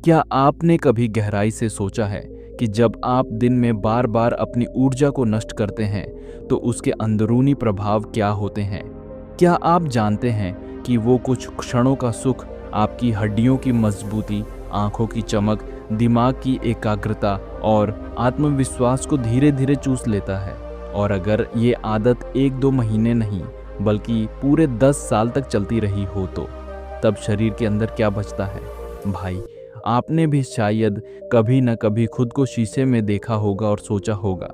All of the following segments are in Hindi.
क्या आपने कभी गहराई से सोचा है कि जब आप दिन में बार बार अपनी ऊर्जा को नष्ट करते हैं तो उसके अंदरूनी प्रभाव क्या होते हैं? क्या आप जानते हैं कि वो कुछ क्षणों का सुख आपकी हड्डियों की मजबूती, आंखों की चमक, दिमाग की एकाग्रता और आत्मविश्वास को धीरे धीरे चूस लेता है? और अगर ये आदत 1-2 महीने नहीं बल्कि पूरे 10 साल तक चलती रही हो तो तब शरीर के अंदर क्या बचता है? भाई, आपने भी शायद कभी न कभी खुद को शीशे में देखा होगा और सोचा होगा,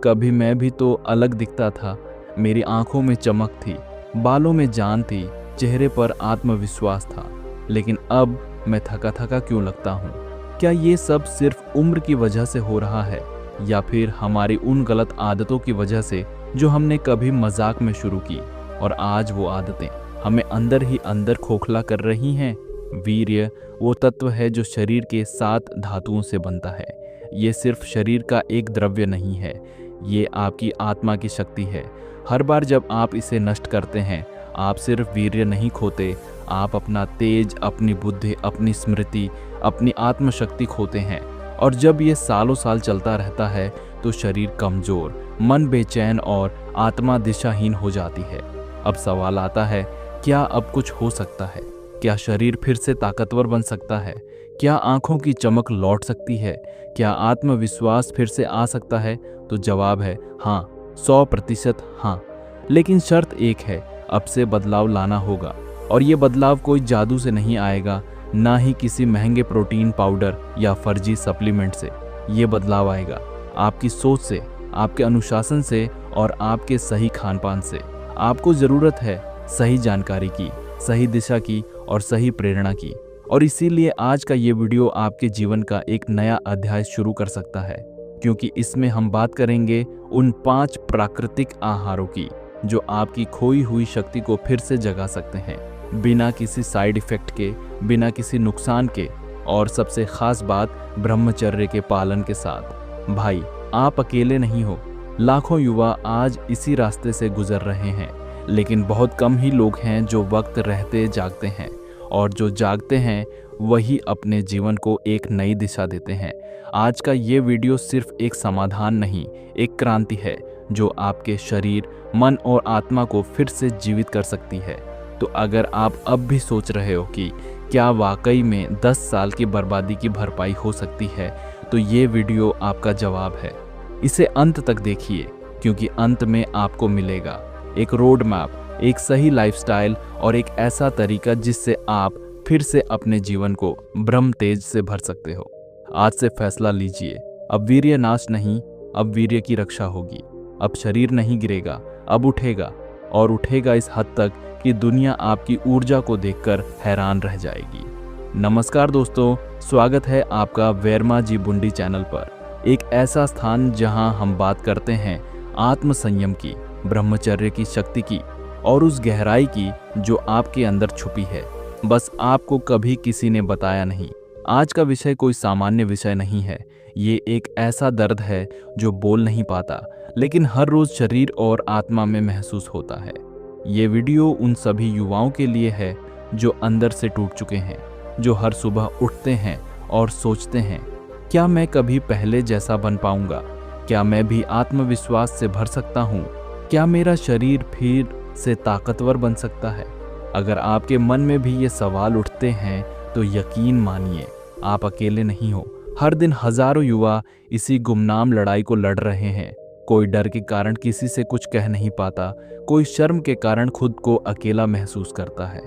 कभी मैं भी तो अलग दिखता था, मेरी आंखों में चमक थी, बालों में जान थी, चेहरे पर आत्मविश्वास था, लेकिन अब मैं थका थका क्यों लगता हूँ? क्या ये सब सिर्फ उम्र की वजह से हो रहा है या फिर हमारी उन गलत आदतों की वजह से जो हमने कभी मजाक में शुरू की और आज वो आदतें हमें अंदर ही अंदर खोखला कर रही हैं? वीर्य वो तत्व है जो शरीर के 7 धातुओं से बनता है। ये सिर्फ शरीर का एक द्रव्य नहीं है, ये आपकी आत्मा की शक्ति है। हर बार जब आप इसे नष्ट करते हैं, आप सिर्फ वीर्य नहीं खोते, आप अपना तेज, अपनी बुद्धि, अपनी स्मृति, अपनी आत्मशक्ति खोते हैं। और जब ये सालों साल चलता रहता है तो शरीर कमजोर, मन बेचैन और आत्मा दिशाहीन हो जाती है। अब सवाल आता है, क्या अब कुछ हो सकता है? क्या शरीर फिर से ताकतवर बन सकता है? क्या आंखों की चमक लौट सकती है? क्या आत्मविश्वास फिर से आ सकता है? तो जवाब है हाँ, 100% हाँ। लेकिन शर्त एक है, अब से बदलाव लाना होगा। और ये बदलाव कोई जादू से नहीं आएगा, ना ही किसी महंगे प्रोटीन पाउडर या फर्जी सप्लीमेंट से। ये बदलाव आएगा आपकी सोच से, आपके अनुशासन से और आपके सही खानपान से। आपको ज़रूरत है सही जानकारी की, सही दिशा की और सही प्रेरणा की। और इसीलिए आज का ये वीडियो आपके जीवन का एक नया अध्याय शुरू कर सकता है, क्योंकि इसमें हम बात करेंगे उन 5 प्राकृतिक आहारों की जो आपकी खोई हुई शक्ति को फिर से जगा सकते हैं, बिना किसी साइड इफेक्ट के, बिना किसी नुकसान के, और सबसे खास बात ब्रह्मचर्य के पालन के साथ। भाई, आप अकेले नहीं हो। लाखों युवा आज इसी रास्ते से गुजर रहे हैं, लेकिन बहुत कम ही लोग हैं जो वक्त रहते जागते हैं, और जो जागते हैं वही अपने जीवन को एक नई दिशा देते हैं। आज का ये वीडियो सिर्फ एक समाधान नहीं, एक क्रांति है जो आपके शरीर, मन और आत्मा को फिर से जीवित कर सकती है। तो अगर आप अब भी सोच रहे हो कि क्या वाकई में 10 साल की बर्बादी की भरपाई हो सकती है, तो ये वीडियो आपका जवाब है। इसे अंत तक देखिए, क्योंकि अंत में आपको मिलेगा एक रोड मैप, एक सही लाइफस्टाइल और एक ऐसा तरीका जिससे आप फिर से अपने जीवन को ब्रह्म तेज से भर सकते हो। आज से फैसला लीजिए, अब वीर्य नाश नहीं, अब वीर्य की रक्षा होगी। अब शरीर नहीं गिरेगा, अब उठेगा, और उठेगा इस हद तक कि दुनिया आपकी ऊर्जा को देखकर हैरान रह जाएगी। नमस्कार दोस्तों, स्वागत है आपका वर्मा जी बुंडी चैनल पर, एक ऐसा स्थान जहां हम बात करते हैं आत्म संयम की, ब्रह्मचर्य की शक्ति की और उस गहराई की जो आपके अंदर छुपी है, बस आपको कभी किसी ने बताया नहीं। आज का विषय कोई सामान्य विषय नहीं है, ये एक ऐसा दर्द है जो बोल नहीं पाता, लेकिन हर रोज शरीर और आत्मा में महसूस होता है। ये वीडियो उन सभी युवाओं के लिए है जो अंदर से टूट चुके हैं, जो हर सुबह उठते हैं और सोचते हैं, क्या मैं कभी पहले जैसा बन पाऊंगा? क्या मैं भी आत्मविश्वास से भर सकता हूँ? क्या मेरा शरीर फिर से ताकतवर बन सकता है? अगर आपके मन में भी ये सवाल उठते हैं तो यकीन मानिए, आप अकेले नहीं हो। हर दिन हजारों युवा इसी गुमनाम लड़ाई को लड़ रहे हैं। कोई डर के कारण किसी से कुछ कह नहीं पाता, कोई शर्म के कारण खुद को अकेला महसूस करता है।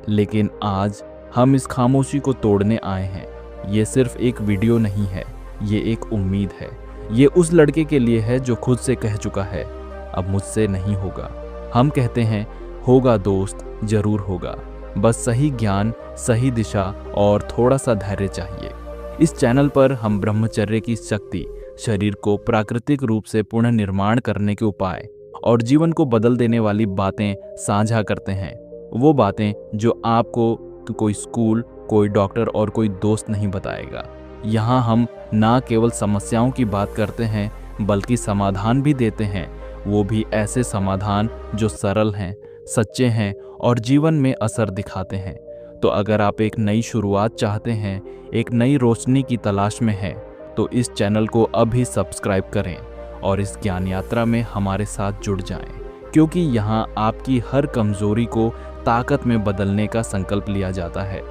लेकिन आज हम इस खामोशी को तोड़ने आए हैं। ये सिर्फ एक वीडियो नहीं है, ये एक उम्मीद है। ये उस लड़के के लिए है जो खुद से कह चुका है, अब मुझसे नहीं होगा। हम कहते हैं होगा दोस्त, जरूर होगा, बस सही ज्ञान, सही दिशा और थोड़ा सा धैर्य चाहिए। इस चैनल पर हम ब्रह्मचर्य की शक्ति, शरीर को प्राकृतिक रूप से पुनः निर्माण करने के उपाय और जीवन को बदल देने वाली बातें साझा करते हैं। वो बातें जो आपको कोई स्कूल, कोई डॉक्टर और कोई दोस्त नहीं बताएगा। यहाँ हम ना केवल समस्याओं की बात करते हैं, बल्कि समाधान भी देते हैं, वो भी ऐसे समाधान जो सरल हैं, सच्चे हैं और जीवन में असर दिखाते हैं। तो अगर आप एक नई शुरुआत चाहते हैं, एक नई रोशनी की तलाश में हैं, तो इस चैनल को अभी सब्सक्राइब करें और इस ज्ञान यात्रा में हमारे साथ जुड़ जाएं, क्योंकि यहाँ आपकी हर कमजोरी को ताकत में बदलने का संकल्प लिया जाता है।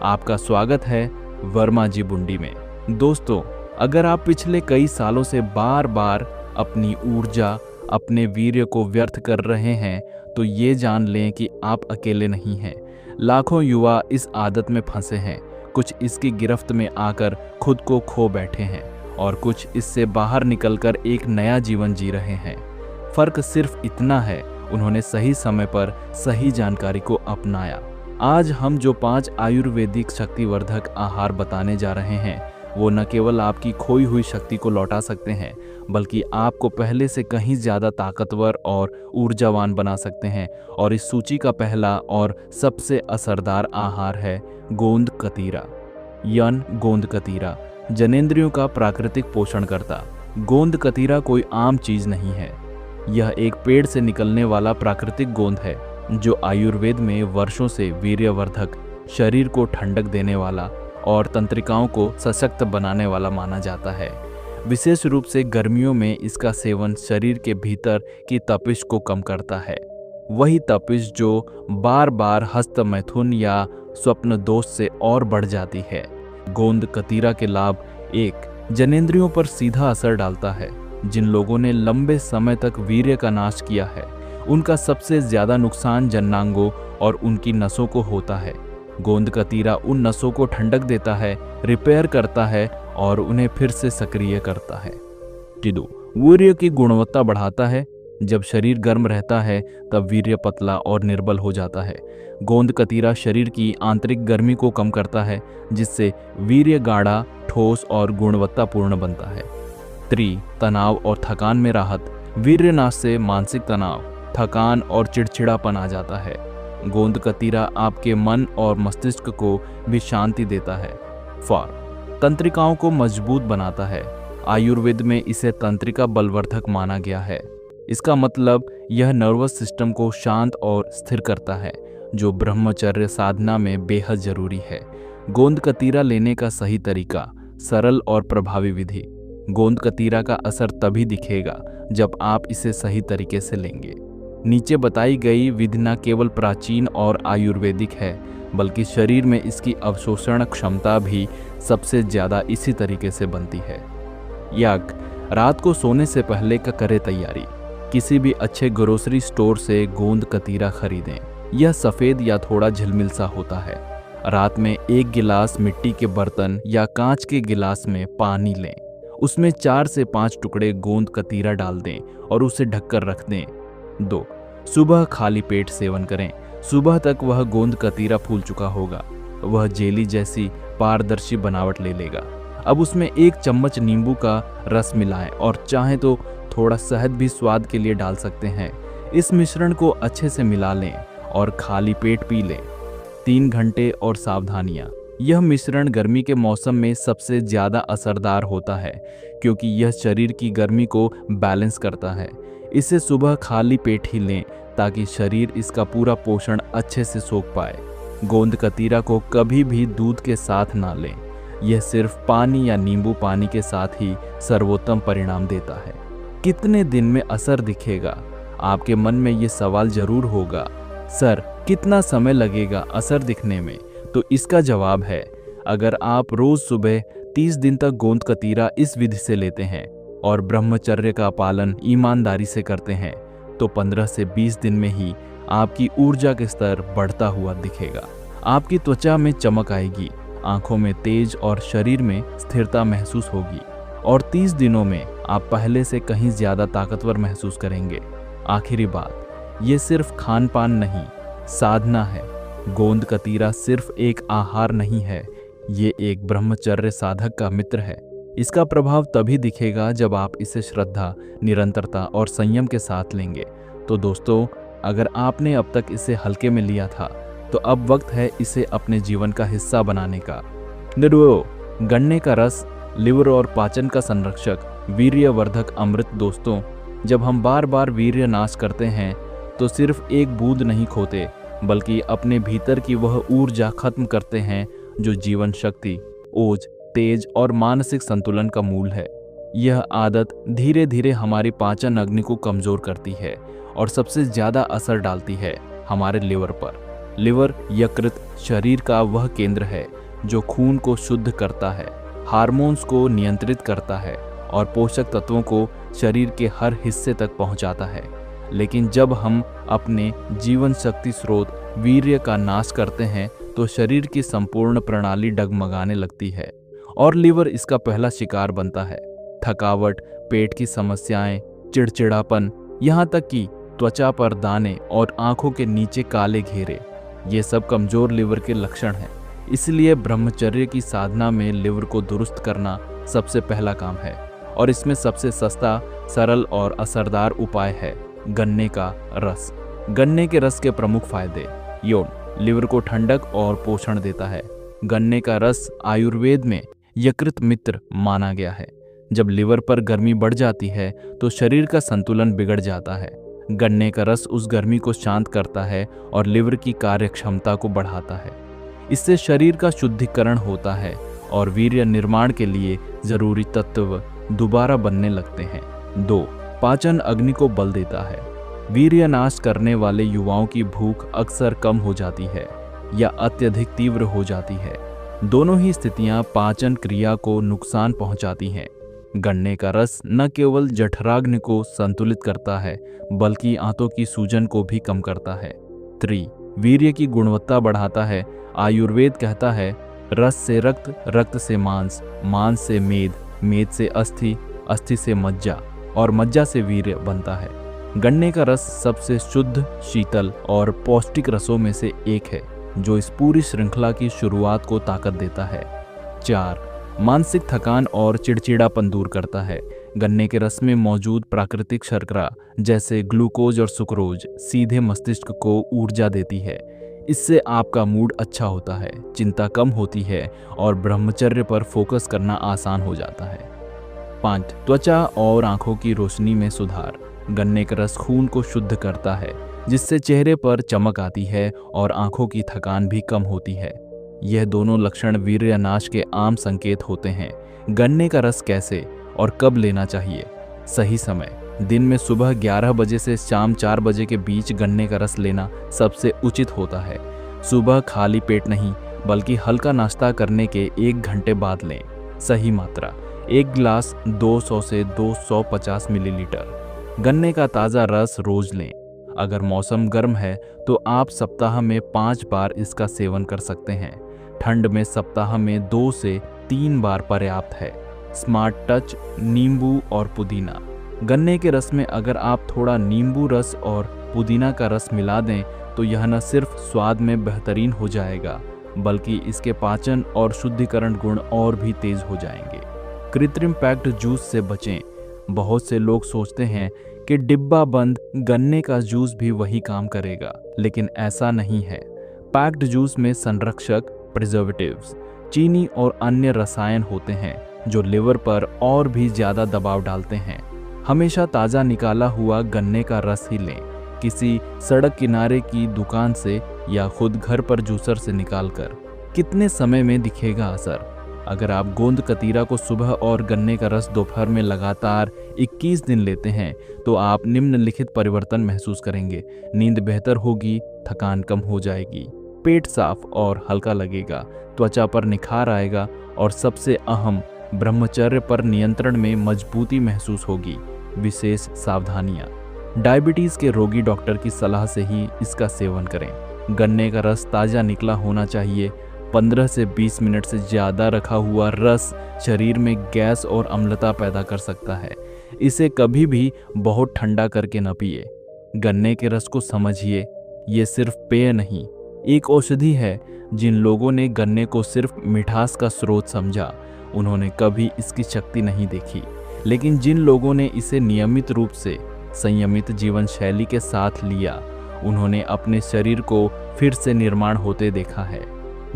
आपका स्वागत है वर्मा जी बुंडी में। दोस्तों, अगर आप पिछले कई सालों से बार बार अपनी ऊर्जा, अपने वीर्य को व्यर्थ कर रहे हैं, तो ये जान लें कि आप अकेले नहीं हैं। लाखों युवा इस आदत में फंसे हैं, कुछ इसकी गिरफ्त में आकर खुद को खो बैठे हैं और कुछ इससे बाहर निकलकर एक नया जीवन जी रहे हैं। फर्क सिर्फ इतना है, उन्होंने सही समय पर सही जानकारी को अपनाया। आज हम जो 5 आयुर्वेदिक शक्तिवर्धक आहार बताने जा रहे हैं, वो न केवल आपकी खोई हुई शक्ति को लौटा सकते हैं, बल्कि आपको पहले से कहीं ज़्यादा ताकतवर और ऊर्जावान बना सकते हैं। और इस सूची का पहला और सबसे असरदार आहार है गोंद कतीरा। गोंद कतीरा जनेंद्रियों का प्राकृतिक पोषण करता। गोंद कतीरा कोई आम चीज़ नहीं है। यह एक पेड़ से निकलने वाला प्राकृतिक गोंद है, जो आयुर्वेद में वर्षों से वीर्यवर्धक, शरीर को ठंडक देने वाला और तंत्रिकाओं को सशक्त बनाने वाला माना जाता है। विशेष रूप से गर्मियों में इसका सेवन शरीर के भीतर की तपिश को कम करता है, वही तपिश जो बार बार हस्त मैथुन या स्वप्न दोष से और बढ़ जाती है। गोंद कतीरा के लाभ: 1. जनेंद्रियों पर सीधा असर डालता है। जिन लोगों ने लंबे समय तक वीर्य का नाश किया है, उनका सबसे ज्यादा नुकसान जननांगों और उनकी नसों को होता है। गोंद कतीरा उन नसों को ठंडक देता है, रिपेयर करता है और उन्हें फिर से सक्रिय करता है। 2. वीर्य की गुणवत्ता बढ़ाता है। जब शरीर गर्म रहता है, तब वीर्य पतला और निर्बल हो जाता है। गोंद कतीरा शरीर की आंतरिक गर्मी को कम करता है, जिससे वीर्य गाढ़ा, ठोस और गुणवत्तापूर्ण बनता है। 3. तनाव और थकान में राहत। वीर्यनाश से मानसिक तनाव, थकान और चिड़चिड़ापन आ जाता है। गोंद कतीरा आपके मन और मस्तिष्क को भी शांति देता है। 4. तंत्रिकाओं को मजबूत बनाता है। आयुर्वेद में इसे तंत्रिका बलवर्धक माना गया है। इसका मतलब यह नर्वस सिस्टम को शांत और स्थिर करता है, जो ब्रह्मचर्य साधना में बेहद जरूरी है। गोंद कतीरा लेने का सही तरीका: सरल और प्रभावी विधि। गोंद कतीरा का असर तभी दिखेगा जब आप इसे सही तरीके से लेंगे। नीचे बताई गई विधि न केवल प्राचीन और आयुर्वेदिक है, बल्कि शरीर में इसकी अवशोषण क्षमता भी सबसे ज्यादा इसी तरीके से बनती है। रात को सोने से पहले का करें तैयारी। किसी भी अच्छे ग्रोसरी स्टोर से गोंद कतीरा खरीदें। यह सफेद या थोड़ा झिलमिल सा होता है। रात में 1 गिलास मिट्टी के बर्तन या कांच के गिलास में पानी लें। उसमें 4 से 5 टुकड़े गोंद कतीरा डाल दें और उसे ढककर रख दें। 2. सुबह खाली पेट सेवन करें। सुबह तक वह गोंद कतीरा फूल चुका होगा। वह जेली जैसी पारदर्शी बनावट ले लेगा। अब उसमें 1 चम्मच नींबू का रस मिलाएं और चाहें तो थोड़ा शहद भी स्वाद के लिए डाल सकते हैं। इस मिश्रण को अच्छे से मिला लें और खाली पेट पी लें। 3 घंटे और सावधानियां। यह मिश्रण गर्मी के मौसम में सबसे ज्यादा असरदार होता है, क्योंकि यह शरीर की गर्मी को बैलेंस करता है। इसे सुबह खाली पेट ही लें, ताकि शरीर इसका पूरा पोषण अच्छे से सोख पाए। गोंद कतीरा को कभी भी दूध के साथ ना लें। यह सिर्फ पानी या नींबू पानी के साथ ही सर्वोत्तम परिणाम देता है। कितने दिन में असर दिखेगा? आपके मन में ये सवाल जरूर होगा, सर कितना समय लगेगा असर दिखने में? तो इसका जवाब है, अगर आप रोज सुबह 30 दिन तक गोंद कतीरा इस विधि से लेते हैं और ब्रह्मचर्य का पालन ईमानदारी से करते हैं, तो 15 से 20 दिन में ही आपकी ऊर्जा के स्तर बढ़ता हुआ दिखेगा। आपकी त्वचा में चमक आएगी, आंखों में तेज और शरीर में स्थिरता महसूस होगी और 30 दिनों में आप पहले से कहीं ज्यादा ताकतवर महसूस करेंगे। आखिरी बात, ये सिर्फ खान पान नहीं, साधना है। गोंद कतीरा सिर्फ एक आहार नहीं है, ये एक ब्रह्मचर्य साधक का मित्र है। इसका प्रभाव तभी दिखेगा जब आप इसे श्रद्धा, निरंतरता और संयम के साथ लेंगे। तो दोस्तों, अगर आपने अब तक इसे हल्के में लिया था, तो अब वक्त है इसे अपने जीवन का हिस्सा बनाने का। गन्ने का रस, लिवर और पाचन का संरक्षक, वीर्यवर्धक अमृत। दोस्तों, जब हम बार बार वीर्य नाश करते हैं, तो सिर्फ एक बूंद नहीं खोते, बल्कि अपने भीतर की वह ऊर्जा खत्म करते हैं जो जीवन शक्ति, ओज, तेज और मानसिक संतुलन का मूल है। यह आदत धीरे धीरे हमारी पाचन अग्नि को कमजोर करती है और सबसे ज्यादा असर डालती है हमारे लिवर पर। लिवर यकृत शरीर का वह केंद्र है जो खून को शुद्ध करता है, हार्मोन्स को नियंत्रित करता है और पोषक तत्वों को शरीर के हर हिस्से तक पहुंचाता है। लेकिन जब हम अपने जीवन शक्ति स्रोत वीर्य का नाश करते हैं तो शरीर की संपूर्ण प्रणाली डगमगाने लगती है और लिवर इसका पहला शिकार बनता है। थकावट, पेट की समस्याएं, चिड़चिड़ापन, यहाँ तक कि त्वचा पर दाने और आंखों के नीचे काले घेरे, ये सब कमजोर लिवर के लक्षण हैं। इसलिए ब्रह्मचर्य की साधना में लिवर को दुरुस्त करना सबसे पहला काम है और इसमें सबसे सस्ता, सरल और असरदार उपाय है गन्ने का रस। गन्ने के रस के प्रमुख फायदे। यौन, लिवर को ठंडक और पोषण देता है। गन्ने का रस आयुर्वेद में यकृत मित्र माना गया है। जब लिवर पर गर्मी बढ़ जाती है तो शरीर का संतुलन बिगड़ जाता है। गन्ने का रस उस गर्मी को शांत करता है और लिवर की कार्यक्षमता को बढ़ाता है। इससे शरीर का शुद्धिकरण होता है और वीर्य निर्माण के लिए जरूरी तत्व दोबारा बनने लगते हैं। 2. पाचन अग्नि को बल देता है। वीर्य नाश करने वाले युवाओं की भूख अक्सर कम हो जाती है या अत्यधिक तीव्र हो जाती है। दोनों ही स्थितियां पाचन क्रिया को नुकसान पहुंचाती हैं। गन्ने का रस न केवल जठराग्नि को संतुलित करता है बल्कि आंतों की सूजन को भी कम करता है। 3. वीर्य की गुणवत्ता बढ़ाता है। आयुर्वेद कहता है रस से रक्त, रक्त से मांस, मांस से मेद, मेद से अस्थि, अस्थि से मज्जा और मज्जा से वीर्य बनता है। गन्ने का रस सबसे शुद्ध, शीतल और पौष्टिक रसों में से एक है जो इस पूरी श्रृंखला की शुरुआत को ताकत देता है। 4. मानसिक थकान और चिड़चिड़ापन दूर करता है। गन्ने के रस में मौजूद प्राकृतिक शर्करा जैसे ग्लूकोज और सुक्रोज सीधे मस्तिष्क को ऊर्जा देती है। इससे आपका मूड अच्छा होता है, चिंता कम होती है और ब्रह्मचर्य पर फोकस करना आसान हो जाता है। 5. त्वचा और आंखों की रोशनी में सुधार। गन्ने का रस खून को शुद्ध करता है जिससे चेहरे पर चमक आती है और आंखों की थकान भी कम होती है। यह दोनों लक्षण वीर्यनाश के आम संकेत होते हैं। गन्ने का रस कैसे और कब लेना चाहिए? सही समय, दिन में सुबह 11 बजे से शाम 4 बजे के बीच गन्ने का रस लेना सबसे उचित होता है। सुबह खाली पेट नहीं बल्कि हल्का नाश्ता करने के 1 घंटे बाद लें। सही मात्रा, 1 गिलास 200 से 250 मिलीलीटर। गन्ने का ताज़ा रस रोज लें। अगर मौसम गर्म है तो आप सप्ताह में 5 बार इसका सेवन कर सकते हैं। ठंड में सप्ताह में 2 से 3 बार पर्याप्त है। स्मार्ट टच, नींबू और पुदीना। गन्ने के रस में अगर आप थोड़ा नींबू रस और पुदीना का रस मिला दें तो यह न सिर्फ स्वाद में बेहतरीन हो जाएगा बल्कि इसके पाचन और शुद्धिकरण गुण और भी तेज हो जाएंगे। कृत्रिम पैक्ड जूस से बचें। बहुत से लोग सोचते हैं कि डिब्बा बंद गन्ने का जूस भी वही काम करेगा, लेकिन ऐसा नहीं है। पैक्ड जूस में संरक्षक, प्रिजर्वेटिव्स, चीनी और अन्य रसायन होते हैं जो लिवर पर और भी ज्यादा दबाव डालते हैं। हमेशा ताज़ा निकाला हुआ गन्ने का रस ही लें, किसी सड़क किनारे की दुकान से या खुद घर पर जूसर से निकालकर। कितने समय में दिखेगा असर? अगर आप गोंद कतीरा को सुबह और गन्ने का रस दोपहर में लगातार 21 दिन लेते हैं तो आप निम्नलिखित परिवर्तन महसूस करेंगे। नींद बेहतर होगी, थकान कम हो जाएगी, पेट साफ और हल्का लगेगा, त्वचा पर निखार आएगा और सबसे अहम, ब्रह्मचर्य पर नियंत्रण में मजबूती महसूस होगी। विशेष सावधानियां। डायबिटीज के रोगी डॉक्टर की सलाह से ही इसका सेवन करें। गन्ने का रस ताज़ा निकला होना चाहिए। 15 से 20 मिनट से ज़्यादा रखा हुआ रस शरीर में गैस और अम्लता पैदा कर सकता है। इसे कभी भी बहुत ठंडा करके न पिए। गन्ने के रस को समझिए, ये सिर्फ पेय नहीं, एक औषधि है। जिन लोगों ने गन्ने को सिर्फ मिठास का स्रोत समझा, उन्होंने कभी इसकी शक्ति नहीं देखी। लेकिन जिन लोगों ने इसे नियमित रूप से संयमित जीवन शैली के साथ लिया, उन्होंने अपने शरीर को फिर से निर्माण होते देखा है।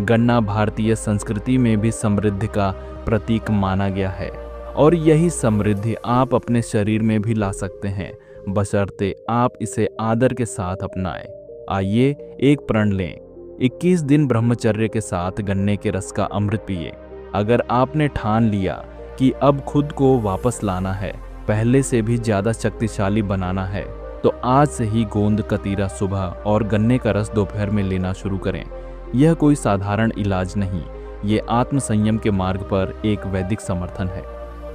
गन्ना भारतीय संस्कृति में भी समृद्धि का प्रतीक माना गया है और यही समृद्धि आप अपने शरीर में भी ला सकते हैं, बशर्ते आप इसे आदर के साथ अपनाएं। आइए एक प्रण लें। 21 दिन ब्रह्मचर्य के साथ गन्ने के रस का अमृत पिए। अगर आपने ठान लिया कि अब खुद को वापस लाना है, पहले से भी ज़्यादा शक्तिशाली बनाना है, तो आज से ही गोंद कतीरा सुबह और गन्ने का रस दोपहर में लेना शुरू करें। यह कोई साधारण इलाज नहीं, ये आत्मसंयम के मार्ग पर एक वैदिक समर्थन है।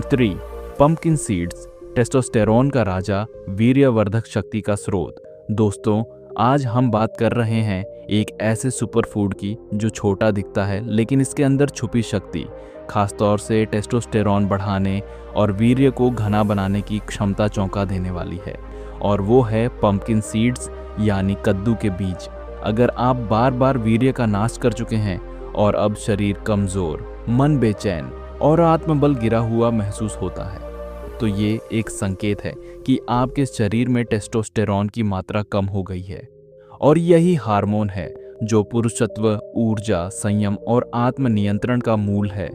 3. पंपकिन सीड्स, टेस्टोस्टेरोन का राजा, वीर्यवर्धक शक्ति का स्रोत। दोस्तों, आज हम बात कर रहे हैं एक ऐसे सुपरफूड की जो छोटा दिखता है, लेकिन इसके अंदर छुपी शक्ति, खासतौर से टेस्टोस्टेरोन बढ़ाने और वीर्य को घना बनाने की क्षमता चौंका देने वाली है, और वो है पंपकिन सीड्स यानी कद्दू के बीज। अगर आप बार बार वीर्य का नाश कर चुके हैं और अब शरीर कमजोर, मन बेचैन और आत्मबल गिरा हुआ महसूस होता है, तो ये एक संकेत है कि आपके शरीर में टेस्टोस्टेरोन की मात्रा कम हो गई है। और यही हार्मोन है जो पुरुषत्व, ऊर्जा, संयम और आत्मनियंत्रण का मूल है।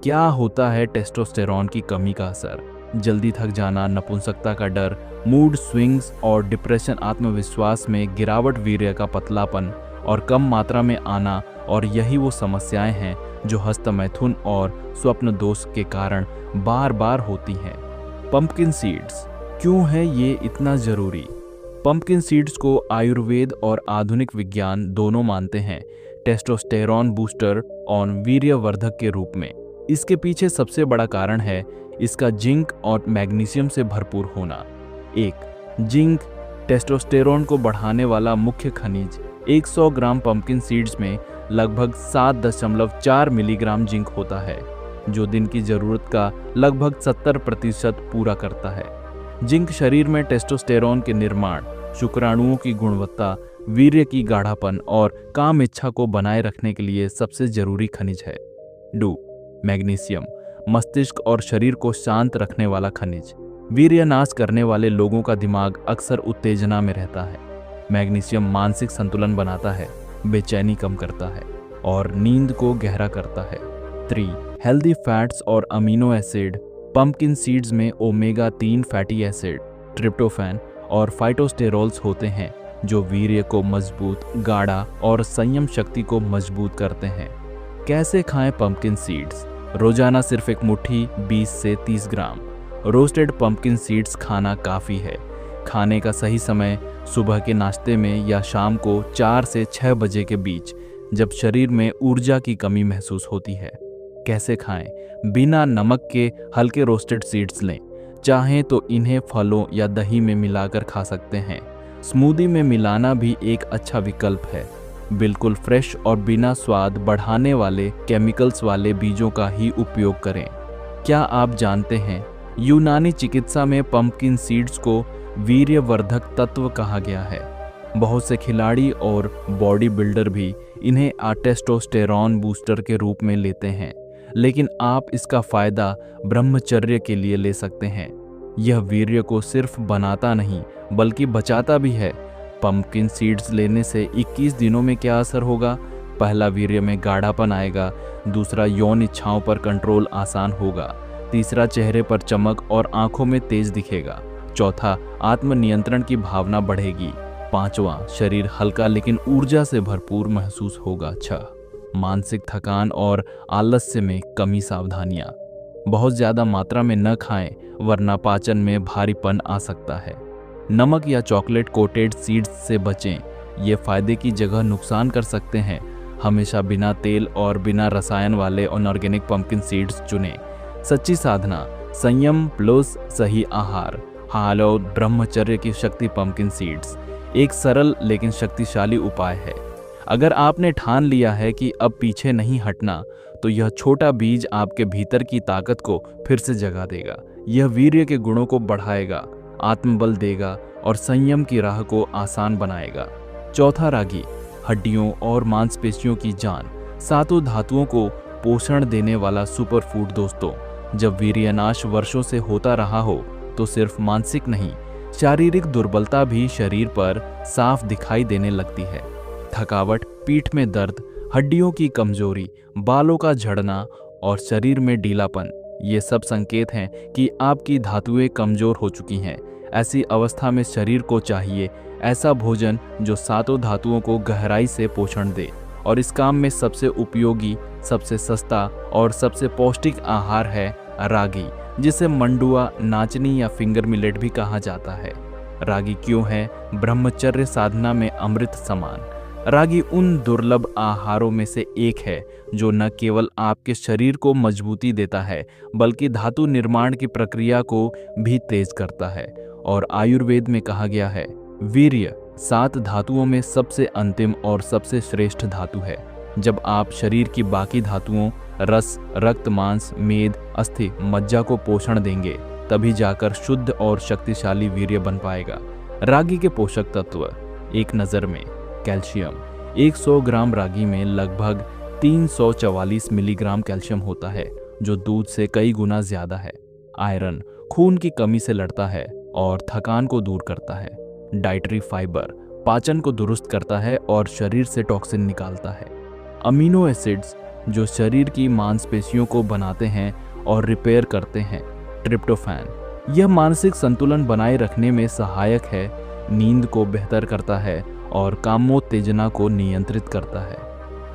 क्या होता है टेस्टोस्टेरोन की कमी का असर? जल्दी थक जाना, नपुंसकता का डर, मूड स्विंग्स और डिप्रेशन, आत्मविश्वास में गिरावट, वीर्य का पतलापन और कम मात्रा में आना। और यही वो समस्याएं हैं जो हस्तमैथुन और स्वप्न दोष के कारण बार बार होती हैं। पंपकिन सीड्स क्यों है ये इतना जरूरी? पंपकिन सीड्स को आयुर्वेद और आधुनिक विज्ञान दोनों मानते हैं टेस्टोस्टेरोन बूस्टर और वीर्यवर्धक के रूप में। इसके पीछे सबसे बड़ा कारण है इसका जिंक और मैग्नीशियम से भरपूर होना। 1. जिंक, टेस्टोस्टेरोन को बढ़ाने वाला मुख्य खनिज। 100 ग्राम पंपकिन सीड्स में लगभग 7.4 मिलीग्राम जिंक होता है, जो दिन की जरूरत का लगभग 70% पूरा करता है। जिंक शरीर में टेस्टोस्टेरोन के निर्माण, शुक्राणुओं की गुणवत्ता, वीर्य की गाढ़ापन और काम इच्छा को बनाए रखने के लिए सबसे जरूरी खनिज है। 2. मैग्नीशियम, मस्तिष्क और शरीर को शांत रखने वाला खनिज। वीर्य नाश करने वाले लोगों का दिमाग अक्सर उत्तेजना में रहता है। मैग्नीशियम मानसिक संतुलन बनाता है, बेचैनी कम करता है और नींद को गहरा करता है। 3. हेल्दी फैट्स और अमीनो एसिड। पंपकिन सीड्स में ओमेगा 3 फैटी एसिड, ट्रिप्टोफैन और फाइटोस्टेरोल्स होते हैं, जो वीर्य को मजबूत, गाढ़ा और संयम शक्ति को मजबूत करते हैं। कैसे खाएं पंपकिन सीड्स? रोजाना सिर्फ एक मुट्ठी 20 से 30 ग्राम रोस्टेड पंपकिन सीड्स खाना काफ़ी है। खाने का सही समय सुबह के नाश्ते में या शाम को 4 से 6 बजे के बीच, जब शरीर में ऊर्जा की कमी महसूस होती है। कैसे खाएं? बिना नमक के हल्के रोस्टेड सीड्स लें। चाहें तो इन्हें फलों या दही में मिलाकर खा सकते हैं। स्मूदी में मिलाना भी एक अच्छा विकल्प है। बिल्कुल फ्रेश और बिना स्वाद बढ़ाने वाले केमिकल्स वाले बीजों का ही उपयोग करें। क्या आप जानते हैं, यूनानी चिकित्सा में पंपकिन सीड्स को वीर्यवर्धक तत्व कहा गया है। बहुत से खिलाड़ी और बॉडी बिल्डर भी इन्हें टेस्टोस्टेरोन बूस्टर के रूप में लेते हैं, लेकिन आप इसका फायदा ब्रह्मचर्य के लिए ले सकते हैं। यह वीर्य को सिर्फ बनाता नहीं बल्कि बचाता भी है। पंपकिन सीड्स लेने से 21 दिनों में क्या असर होगा? पहला, वीर्य में गाढ़ापन आएगा। दूसरा, यौन इच्छाओं पर कंट्रोल आसान होगा। तीसरा, चेहरे पर चमक और आंखों में तेज दिखेगा। चौथा, आत्मनियंत्रण की भावना बढ़ेगी। पांचवा, शरीर हल्का लेकिन ऊर्जा से भरपूर महसूस होगा। 6, मानसिक थकान और आलस्य में कमी। सावधानियां, बहुत ज्यादा मात्रा में न खाएं, वरना पाचन में भारीपन आ सकता है। नमक या चॉकलेट कोटेड सीड्स से बचें, ये फायदे की जगह नुकसान कर सकते हैं। हमेशा बिना तेल और बिना रसायन वाले ऑर्गेनिक पंपकिन सीड्स चुनें। सच्ची साधना, संयम प्लस सही आहार। हालो ब्रह्मचर्य की शक्ति पंपकिन सीड्स एक सरल लेकिन शक्तिशाली उपाय है। अगर आपने ठान लिया है कि अब पीछे नहीं हटना, तो यह छोटा बीज आपके भीतर की ताकत को फिर से जगा देगा। यह वीर्य के गुणों को बढ़ाएगा, आत्मबल देगा और संयम की राह को आसान बनाएगा। चौथा, रागी, हड्डियों और मांसपेशियों की जान, सातों धातुओं को पोषण देने वाला सुपरफूड। दोस्तों, जब वीर्यनाश वर्षों से होता रहा हो, तो सिर्फ मानसिक नहीं, शारीरिक दुर्बलता भी शरीर पर साफ दिखाई देने लगती है। थकावट, पीठ में दर्द, हड्डियों की कमजोरी, बालों का झड़ना और शरीर में ढीलापन, ये सब संकेत हैं कि आपकी धातुएं कमजोर हो चुकी हैं। ऐसी अवस्था में शरीर को चाहिए ऐसा भोजन जो सातों धातुओं को गहराई से पोषण दे। और इस काम में सबसे उपयोगी सबसे सस्ता और सबसे पौष्टिक आहार है रागी, जिसे मंडुआ, नाचनी या फिंगर मिलेट भी कहा जाता है। रागी क्यों है ब्रह्मचर्य साधना में अमृत समान? रागी उन दुर्लभ आहारों में से एक है जो न केवल आपके शरीर को मजबूती देता है, बल्कि धातु निर्माण की प्रक्रिया को भी तेज करता है। और आयुर्वेद में कहा गया है, वीर्य 7 धातुओं में सबसे अंतिम और सबसे श्रेष्ठ धातु है। जब आप शरीर की बाकी धातुओं रस, रक्त, मांस, मेद, अस्थि, मज्जा को पोषण देंगे, तभी जाकर शुद्ध और शक्तिशाली वीर्य बन पाएगा। रागी के पोषक तत्व एक नज़र में। कैल्शियम 100 ग्राम रागी में लगभग 344 मिलीग्राम कैल्शियम होता है, जो दूध से कई गुना ज्यादा है। आयरन खून की कमी से लड़ता है और थकान को दूर करता है। डाइटरी फाइबर पाचन को दुरुस्त करता है और शरीर से टॉक्सिन निकालता है। अमीनो एसिड्स जो शरीर की मांसपेशियों को बनाते हैं और रिपेयर करते हैं। ट्रिप्टोफैन यह मानसिक संतुलन बनाए रखने में सहायक है, नींद को बेहतर करता है और कामोत्तेजना को नियंत्रित करता है।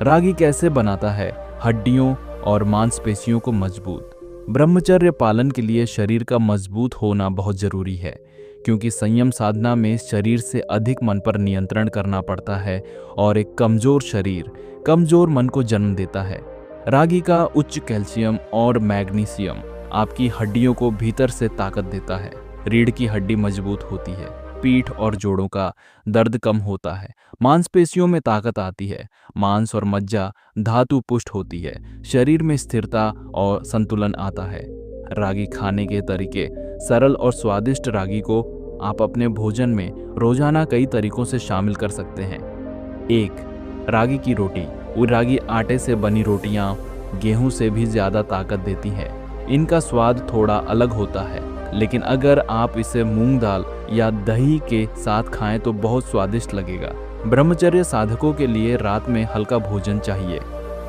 रागी कैसे बनाता है हड्डियों और मांसपेशियों को मजबूत? ब्रह्मचर्य पालन के लिए शरीर का मजबूत होना बहुत जरूरी है, क्योंकि संयम साधना में शरीर से अधिक मन पर नियंत्रण करना पड़ता है और एक कमजोर शरीर कमजोर मन को जन्म देता है। रागी का उच्च कैल्शियम और मैग्नीशियम आपकी हड्डियों को भीतर से ताकत देता है। रीढ़ की हड्डी मजबूत होती है, पीठ और जोड़ों का दर्द कम होता है, मांसपेशियों में ताकत आती है, मांस और मज्जा धातु पुष्ट होती है, शरीर में स्थिरता और संतुलन आता है। रागी खाने के तरीके सरल और स्वादिष्ट। रागी को आप अपने भोजन में रोजाना कई तरीकों से शामिल कर सकते हैं। 1. रागी की रोटी। रागी आटे से बनी रोटियां गेहूं से भी ज्यादा ताकत देती हैं। इनका स्वाद थोड़ा अलग होता है, लेकिन अगर आप इसे मूंग दाल या दही के साथ खाएं तो बहुत स्वादिष्ट लगेगा। ब्रह्मचर्य साधकों के लिए रात में हल्का भोजन चाहिए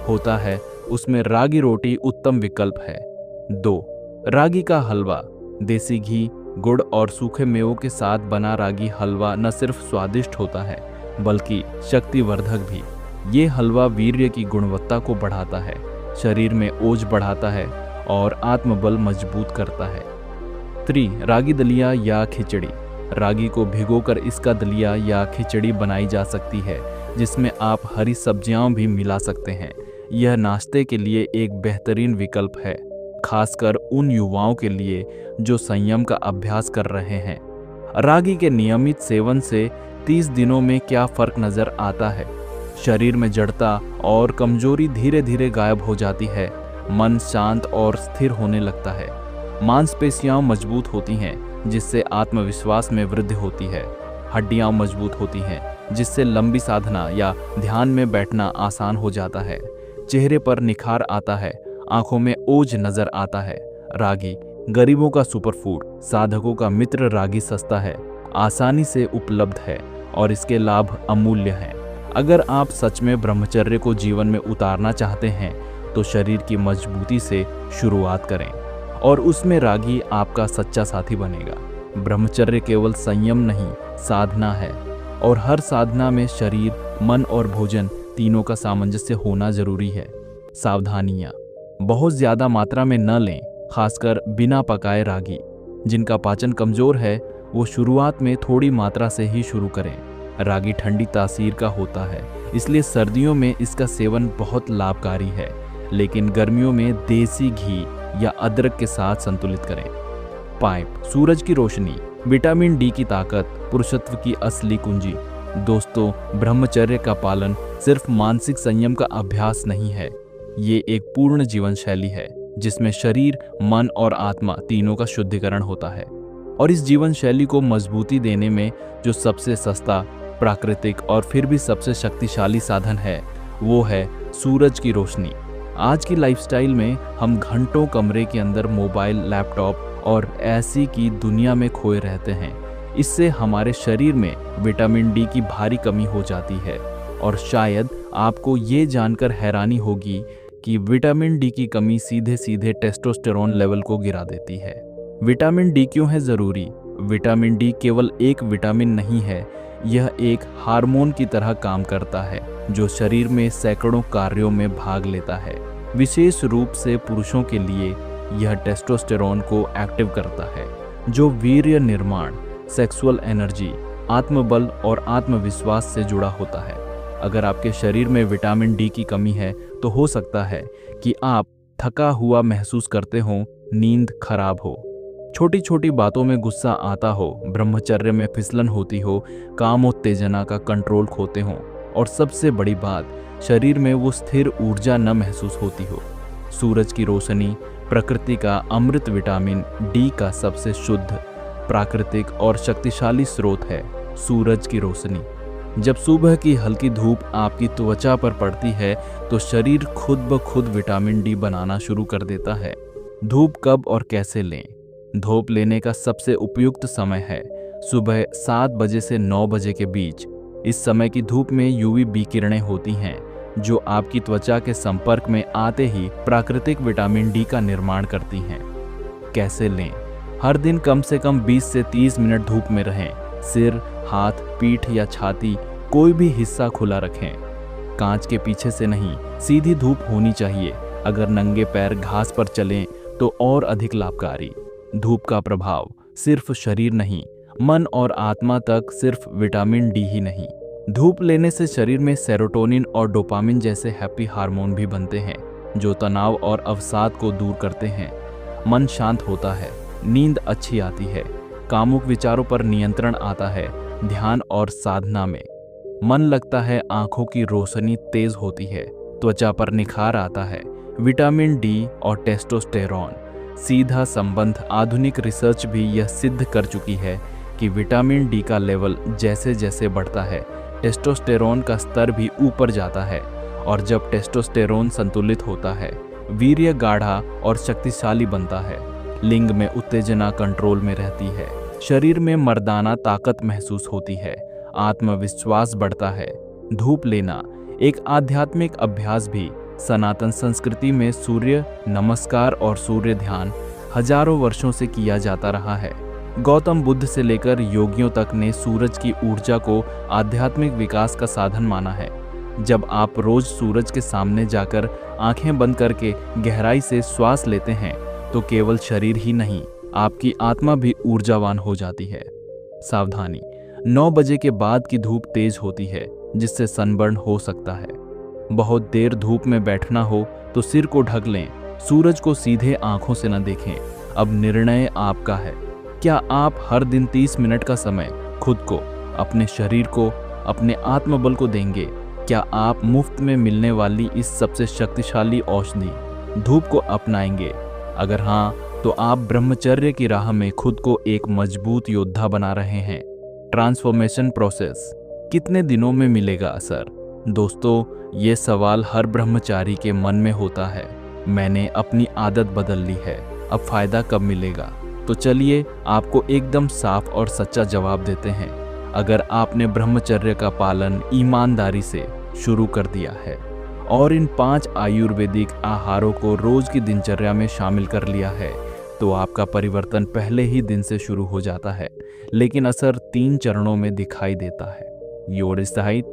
होता है, उसमें रागी रोटी उत्तम विकल्प है। 2. रागी का हलवा। देसी घी, गुड़ और सूखे मेवों के साथ बना रागी हलवा न सिर्फ स्वादिष्ट होता है, बल्कि शक्तिवर्धक भी। ये हलवा वीर्य की गुणवत्ता को बढ़ाता है, शरीर में ओज बढ़ाता है और आत्मबल मजबूत करता है। 3. रागी दलिया या खिचड़ी। रागी को भिगोकर इसका दलिया या खिचड़ी बनाई जा सकती है, जिसमें आप हरी सब्जियां भी मिला सकते हैं। यह नाश्ते के लिए एक बेहतरीन विकल्प है, खासकर उन युवाओं के लिए जो संयम का अभ्यास कर रहे हैं। रागी के नियमित सेवन से 30 दिनों में क्या फर्क नजर आता है? शरीर में जड़ता और कमजोरी धीरे धीरे गायब हो जाती है, मन शांत और स्थिर होने लगता है, मांसपेशियां मजबूत होती हैं, जिससे आत्मविश्वास में वृद्धि होती है, हड्डियां मजबूत होती हैं, जिससे लंबी साधना या ध्यान में बैठना आसान हो जाता है, चेहरे पर निखार आता है, आंखों में ओज नजर आता है। रागी गरीबों का सुपरफूड। साधकों का मित्र रागी सस्ता है, आसानी से उपलब्ध है और इसके लाभ अमूल्य हैं। अगर आप सच में ब्रह्मचर्य को जीवन में उतारना चाहते हैं तो शरीर की मजबूती से शुरुआत करें और उसमें रागी आपका सच्चा साथी बनेगा। ब्रह्मचर्य केवल संयम नहीं, साधना है, और हर साधना में शरीर, मन और भोजन तीनों का सामंजस्य होना जरूरी है। सावधानियां। बहुत ज्यादा मात्रा में न लें, खासकर बिना पकाए रागी। जिनका पाचन कमजोर है वो शुरुआत में थोड़ी मात्रा से ही शुरू करें। रागी ठंडी तासीर का होता है, इसलिए सर्दियों में इसका सेवन बहुत लाभकारी है, लेकिन गर्मियों में देसी घी या अदरक के साथ संतुलित करें। पाइप। सूरज की रोशनी, विटामिन डी की ताकत, पुरुषत्व की असली कुंजी। दोस्तों, ब्रह्मचर्य का पालन सिर्फ मानसिक संयम का अभ्यास नहीं है, ये एक पूर्ण जीवन शैली है जिसमें शरीर, मन और आत्मा तीनों का शुद्धिकरण होता है। और इस जीवन शैली को मजबूती देने में जो सबसे सस्ता, प्राकृतिक और फिर भी सबसे शक्तिशाली साधन है वो है सूरज की रोशनी। आज की लाइफस्टाइल में हम घंटों कमरे के अंदर मोबाइल, लैपटॉप और ऐसी की दुनिया में खोए रहते हैं। इससे हमारे शरीर में विटामिन डी की भारी कमी हो जाती है, और शायद आपको ये जानकर हैरानी होगी कि विटामिन डी की कमी सीधे सीधे टेस्टोस्टेरोन लेवल को गिरा देती है। विटामिन डी क्यों है ज़रूरी? विटामिन डी केवल एक विटामिन नहीं है, यह एक हार्मोन की तरह काम करता है जो शरीर में सैकड़ों कार्यों में भाग लेता है। विशेष रूप से पुरुषों के लिए यह टेस्टोस्टेरोन को एक्टिव करता है, जो वीर्य निर्माण, सेक्सुअल एनर्जी, आत्मबल और आत्मविश्वास से जुड़ा होता है। अगर आपके शरीर में विटामिन डी की कमी है तो हो सकता है कि आप थका हुआ महसूस करते हो, नींद खराब हो, छोटी छोटी बातों में गुस्सा आता हो, ब्रह्मचर्य में फिसलन होती हो, काम उत्तेजना का कंट्रोल खोते हो और सबसे बड़ी बात, शरीर में वो स्थिर ऊर्जा न महसूस होती हो। सूरज की रोशनी प्रकृति का अमृत विटामिन डी का सबसे शुद्ध, प्राकृतिक और शक्तिशाली स्रोत है। सूरज की रोशनी जब सुबह की हल्की धूप आपकी त्वचा पर पड़ती है तो शरीर खुद ब खुद विटामिन डी बनाना शुरू कर देता है। धूप कब और कैसे लें? धूप लेने का सबसे उपयुक्त समय है सुबह 7 बजे से 9 बजे के बीच। इस समय की धूप में यूवी किरणें होती हैं जो आपकी त्वचा के संपर्क में आते ही प्राकृतिक विटामिन डी का निर्माण करती हैं। कैसे लें? हर दिन कम से कम 20 से 30 मिनट धूप में रहें। सिर, हाथ, पीठ या छाती कोई भी हिस्सा खुला रखें। कांच के पीछे से नहीं, सीधी धूप होनी चाहिए। अगर नंगे पैर घास पर चलें तो और अधिक लाभकारी। धूप का प्रभाव सिर्फ शरीर नहीं, मन और आत्मा तक सिर्फ विटामिन डी ही नहीं। धूप लेने से शरीर में सेरोटोनिन और डोपामिन जैसे हैप्पी हार्मोन भी बनते हैं जो तनाव और अवसाद को दूर करते हैं। मन शांत होता है, नींद अच्छी आती है, कामुक विचारों पर नियंत्रण आता है, ध्यान और साधना में मन लगता है, आंखों की रोशनी तेज होती है, त्वचा पर निखार आता है। विटामिन डी और टेस्टोस्टेरोन सीधा संबंध। आधुनिक रिसर्च भी यह सिद्ध कर चुकी है कि विटामिन डी का लेवल जैसे जैसे बढ़ता है, टेस्टोस्टेरोन का स्तर भी ऊपर जाता है और जब टेस्टोस्टेरोन संतुलित होता है, वीर्य गाढ़ा और शक्तिशाली बनता है, लिंग में उत्तेजना कंट्रोल में रहती है, शरीर में मर्दाना ताकत महसूस होती है, आत्मविश्वास बढ़ता है। धूप लेना एक आध्यात्मिक अभ्यास भी। सनातन संस्कृति में सूर्य नमस्कार और सूर्य ध्यान हजारों वर्षों से किया जाता रहा है। गौतम बुद्ध से लेकर योगियों तक ने सूरज की ऊर्जा को आध्यात्मिक विकास का साधन माना है। जब आप रोज सूरज के सामने जाकर आंखें बंद करके गहराई से श्वास लेते हैं तो केवल शरीर ही नहीं, आपकी आत्मा भी ऊर्जावान हो जाती है। सावधानी, 9 बजे के बाद की धूप तेज होती है जिससे सनबर्न हो सकता है। बहुत देर धूप में बैठना हो तो सिर को ढक लें, सूरज को सीधे आंखों से न देखें। अब निर्णय आपका है। क्या आप हर दिन 30 मिनट का समय खुद को, अपने शरीर को, अपने आत्मबल को देंगे? क्या आप मुफ्त में मिलने वाली इस सबसे शक्तिशाली औषधि धूप को अपनाएंगे? अगर हाँ, तो आप ब्रह्मचर्य की राह में खुद को एक मजबूत योद्धा बना रहे हैं। ट्रांसफॉर्मेशन प्रोसेस कितने दिनों में मिलेगा असर? दोस्तों, ये सवाल हर ब्रह्मचारी के मन में होता है। मैंने अपनी आदत बदल ली है, अब फायदा कब मिलेगा? तो चलिए आपको एकदम साफ और सच्चा जवाब देते हैं। अगर आपने ब्रह्मचर्य का पालन ईमानदारी से शुरू कर दिया है और इन 5 आयुर्वेदिक आहारों को रोज की दिनचर्या में शामिल कर लिया है तो आपका परिवर्तन पहले ही दिन से शुरू हो जाता है, लेकिन असर 3 चरणों में दिखाई देता है। योर सहित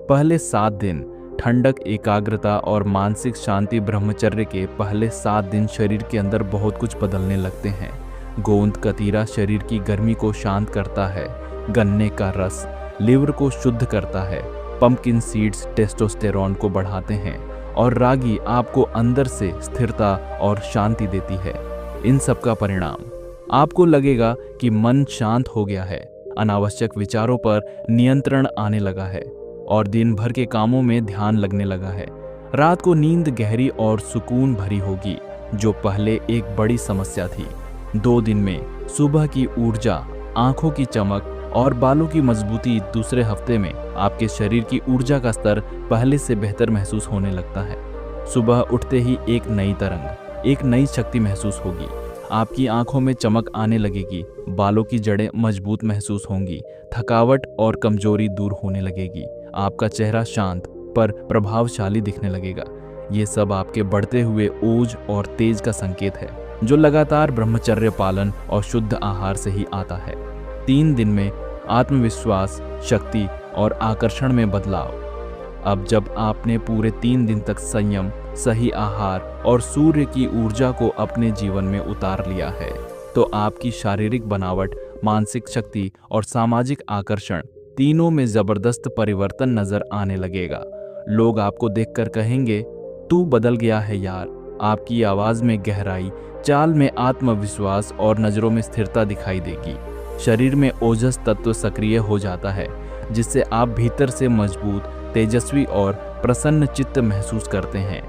पहले 7 दिन ठंडक, एकाग्रता और मानसिक शांति। ब्रह्मचर्य के पहले 7 दिन शरीर के अंदर बहुत कुछ बदलने लगते हैं। गोंद कतीरा शरीर की गर्मी को शांत करता है, गन्ने का रस लिवर को शुद्ध करता है, पंपकिन सीड्स टेस्टोस्टेरोन को बढ़ाते हैं और रागी आपको अंदर से स्थिरता और शांति देती है। इन सब का परिणाम आपको लगेगा कि मन शांत हो गया है, अनावश्यक विचारों पर नियंत्रण आने लगा है और दिन भर के कामों में ध्यान लगने लगा है। रात को नींद गहरी और सुकून भरी होगी, जो पहले एक बड़ी समस्या थी। 2 दिन में सुबह की ऊर्जा, आंखों की चमक और बालों की मजबूती। दूसरे हफ्ते में आपके शरीर की ऊर्जा का स्तर पहले से बेहतर महसूस होने लगता है। सुबह उठते ही एक नई तरंग, एक नई शक्ति महसूस होगी। आपकी आंखों में चमक आने लगेगी, बालों की जड़ें मजबूत महसूस होंगी, थकावट और कमजोरी दूर होने लगेगी। आपका चेहरा शांत पर प्रभावशाली दिखने लगेगा। ये सब आपके बढ़ते हुए ओज और तेज का संकेत है, जो लगातार ब्रह्मचर्य पालन और शुद्ध आहार से ही आता है। 3 दिन में आत्मविश्वास, शक्ति और आकर्षण में बदलाव। अब जब आपने पूरे 3 दिन तक संयम, सही आहार और सूर्य की ऊर्जा को अपने जीवन में उतार लिया है, तो आपकी शारीरिक बनावट, मानसिक शक्ति और सामाजिक आकर्षण तीनों में जबरदस्त परिवर्तन नजर आने लगेगा। लोग आपको देखकर कहेंगे, तू बदल गया है यार। आपकी आवाज में गहराई, चाल में आत्मविश्वास और नजरों में स्थिरता दिखाई देगी। शरीर में ओजस तत्व सक्रिय हो जाता है, जिससे आप भीतर से मजबूत, तेजस्वी और प्रसन्न चित्त महसूस करते हैं।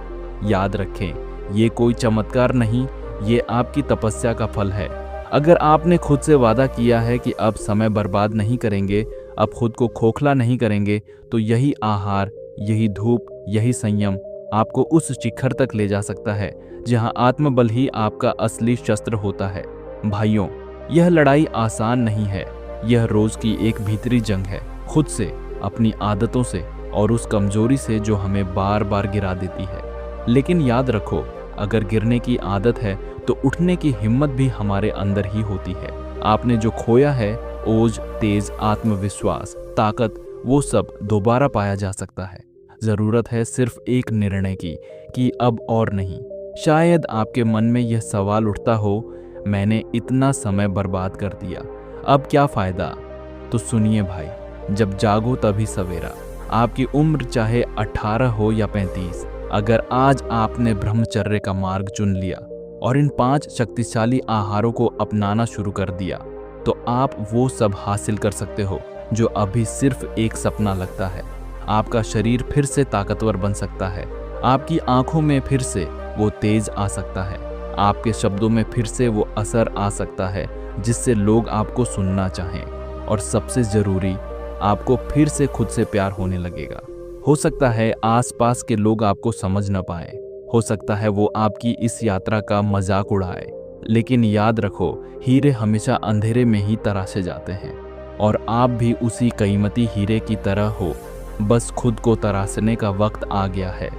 याद रखें, ये कोई चमत्कार नहीं, ये आपकी तपस्या का फल है। अगर आपने खुद से वादा किया है कि अब समय बर्बाद नहीं करेंगे, अब खुद को खोखला नहीं करेंगे, तो यही आहार, यही धूप, यही संयम आपको उस शिखर तक ले जा सकता है जहां आत्मबल ही आपका असली शस्त्र होता है। भाइयों, यह लड़ाई आसान नहीं है। यह रोज की एक भीतरी जंग है, खुद से, अपनी आदतों से और उस कमजोरी से जो हमें बार बार गिरा देती है। लेकिन याद रखो, अगर गिरने की आदत है तो उठने की हिम्मत भी हमारे अंदर ही होती है। आपने जो खोया है, ओज, तेज, आत्मविश्वास, ताकत, वो सब दोबारा पाया जा सकता है। जरूरत है सिर्फ एक निर्णय की कि अब और नहीं। शायद आपके मन में यह सवाल उठता हो, मैंने इतना समय बर्बाद कर दिया, अब क्या फायदा? तो सुनिए भाई, जब जागो तभी सवेरा। आपकी उम्र चाहे 18 हो या 35, अगर आज आपने ब्रह्मचर्य का मार्ग चुन लिया और इन 5 शक्तिशाली आहारों को अपनाना शुरू कर दिया, तो आप वो सब हासिल कर सकते हो जो अभी सिर्फ एक सपना लगता है। आपका शरीर फिर से ताकतवर बन सकता है, आपकी आंखों में फिर से वो तेज आ सकता है, आपके शब्दों में फिर से वो असर आ सकता है जिससे लोग आपको सुनना चाहें, और सबसे जरूरी, आपको फिर से खुद से प्यार होने लगेगा। हो सकता है आसपास के लोग आपको समझ न पाए, हो सकता है वो आपकी इस यात्रा का मजाक उड़ाए, लेकिन याद रखो, हीरे हमेशा अंधेरे में ही तराशे जाते हैं, और आप भी उसी कीमती हीरे की तरह हो। बस खुद को तराशने का वक्त आ गया है।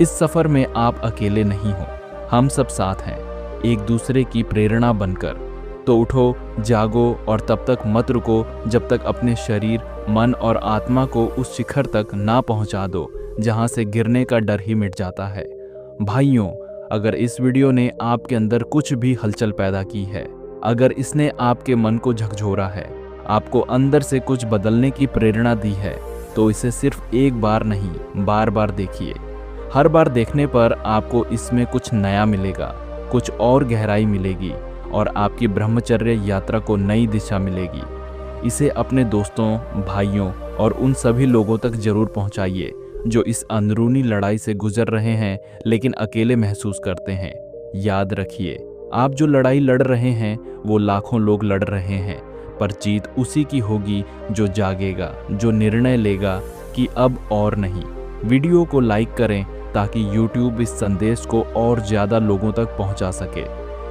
इस सफर में आप अकेले नहीं हो, हम सब साथ हैं, एक दूसरे की प्रेरणा बनकर। तो उठो, जागो और तब तक मत रुको जब तक अपने शरीर, मन और आत्मा को उस शिखर तक ना पहुंचा दो जहां से गिरने का डर ही मिट जाता है। भाइयों, अगर इस वीडियो ने आपके अंदर कुछ भी हलचल पैदा की है, अगर इसने आपके मन को झकझोरा है, आपको अंदर से कुछ बदलने की प्रेरणा दी है, तो इसे सिर्फ एक बार नहीं, बार बार देखिए। हर बार देखने पर आपको इसमें कुछ नया मिलेगा, कुछ और गहराई मिलेगी और आपकी ब्रह्मचर्य यात्रा को नई दिशा मिलेगी। इसे अपने दोस्तों, भाइयों और उन सभी लोगों तक जरूर पहुंचाइए जो इस अंदरूनी लड़ाई से गुजर रहे हैं लेकिन अकेले महसूस करते हैं। याद रखिए, आप जो लड़ाई लड़ रहे हैं वो लाखों लोग लड़ रहे हैं, पर जीत उसी की होगी जो जागेगा, जो निर्णय लेगा कि अब और नहीं। वीडियो को लाइक करें ताकि YouTube इस संदेश को और ज़्यादा लोगों तक पहुंचा सके।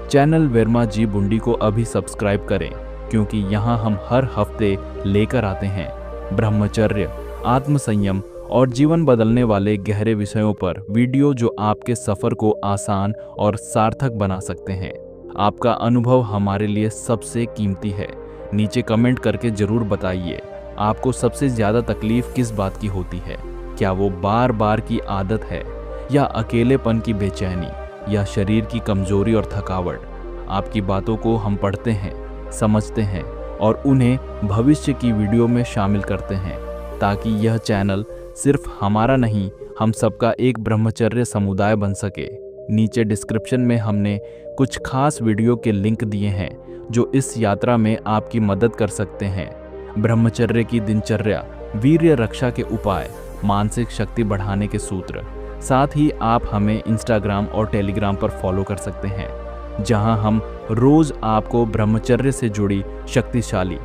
चैनल वर्मा जी बुंडी को अभी सब्सक्राइब करें, क्योंकि यहाँ हम हर हफ्ते लेकर आते हैं ब्रह्मचर्य, आत्मसंयम और जीवन बदलने वाले गहरे विषयों पर वीडियो जो आपके सफ़र को आसान और सार्थक बना सकते हैं। आपका अनुभव हमारे लिए सबसे कीमती है। नीचे कमेंट करके जरूर बताइए, आपको सबसे ज़्यादा तकलीफ किस बात की होती है? क्या वो बार बार की आदत है, या अकेलेपन की बेचैनी, या शरीर की कमजोरी और थकावट? आपकी बातों को हम पढ़ते हैं, समझते हैं और उन्हें भविष्य की वीडियो में शामिल करते हैं, ताकि यह चैनल सिर्फ हमारा नहीं, हम सबका एक ब्रह्मचर्य समुदाय बन सके। नीचे डिस्क्रिप्शन में हमने कुछ खास वीडियो के लिंक दिए हैं जो इस यात्रा में आपकी मदद कर सकते हैं। ब्रह्मचर्य की दिनचर्या, वीर्य रक्षा के उपाय, मानसिक शक्ति बढ़ाने के सूत्र। साथ ही आप हमें इंस्टाग्राम और टेलीग्राम पर फॉलो कर सकते हैं, जहां हम रोज आपको ब्रह्मचर्य से जुड़ी शक्तिशाली,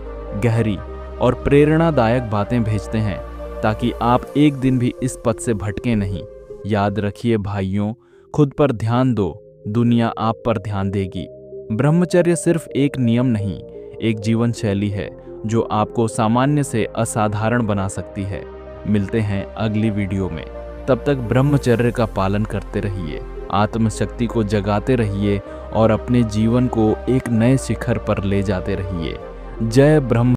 गहरी और प्रेरणादायक बातें भेजते हैं, ताकि आप एक दिन भी इस पथ से भटके नहीं। याद रखिए भाइयों, खुद पर ध्यान दो, दुनिया आप पर ध्यान देगी। ब्रह्मचर्य सिर्फ एक नियम नहीं, एक जीवन शैली है जो आपको सामान्य से असाधारण बना सकती है। मिलते हैं अगली वीडियो में, तब तक ब्रह्मचर्य का पालन करते रहिए, आत्मशक्ति को जगाते रहिए और अपने जीवन को एक नए शिखर पर ले जाते रहिए। जय ब्रह्म।